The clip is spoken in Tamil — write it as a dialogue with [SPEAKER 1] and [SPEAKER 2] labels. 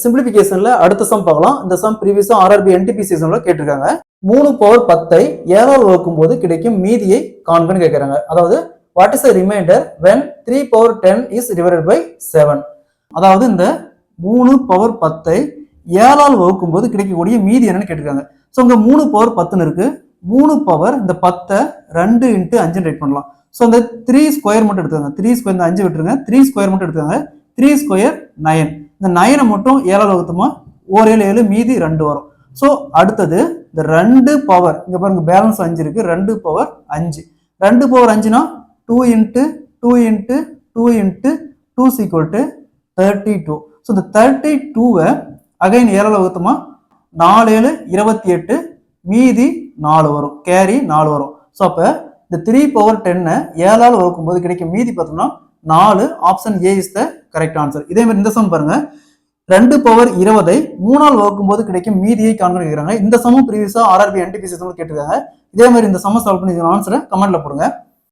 [SPEAKER 1] சிம்பிளிபிகேஷன்ல அடுத்த சம் பார்க்கலாம். இந்த சம் ப்ரீவியஸா ஆர்ஆர்பி என்டிபிசி எக்ஸாம்ல கேட்டிருக்காங்க. 3 பவர் 10ஐ 7ஆல் வகுக்கும் போது கிடைக்கும் மீதியை காண்கன்னு கேட்கறாங்க. அதாவது what is the reminder when 3 power 10 is divided by 7. அதாவது இந்த 3 பவர் 10ஐ 7ஆல் வகுக்கும் போது கிடைக்கக்கூடிய மீதி என்னன்னு கேட்டிருக்காங்க. ஸோ இங்க 3 பவர் 10 இருக்கு. 3 பவர் இந்த 10 2 × 5 ரைட் பண்ணலாம். ஸோ இந்த 3 ஸ்கொயர் மட்டும் எடுத்துக்காங்க. 3 ஸ்கொயர் இந்த 5 விட்டுருங்க. 3 ஸ்கொயர் மட்டும் எடுத்துக்காங்க. 3 ஸ்கொயர் 9. இந்த 9 மட்டும் 7ஆல் வகுத்தோமா 1 7 7 மீதி 2 வரும். ஸோ அடுத்தது இந்த 2 பவர் இங்க பாருங்க பேலன்ஸ் 5 இருக்கு. 2 பவர் 5 2 பவர் 5னா 2 × 2 × 2 × 2 = 32. ஸோ இந்த 32வை அகைன் 7ஆல் வகுத்தோமா 4 7 28 மீதி 4 வரும். கேரி 4 வரும். ஸோ அப்போ இந்த 3 பவர் 10 7ஆல் வகுக்கும் போது கிடைக்கும் மீதி பார்த்தோம்னா 4. Option A is the correct answer. இதே மாதிரி இந்த சம் பாருங்க 2 பவர் 20ஐ 3ஆல் வகுக்கும் போது கிடைக்கும் மீதியை காண்க கேட்கிறாங்க. இந்த சமம் ப்ரீவியஸா ஆர்ஆர்பி என்டிபிசி கேட்டிருக்காங்க. இதே மாதிரி இந்த சம சால்வ் பண்ணி ஆன்சரை கமெண்ட்ல போடுங்க.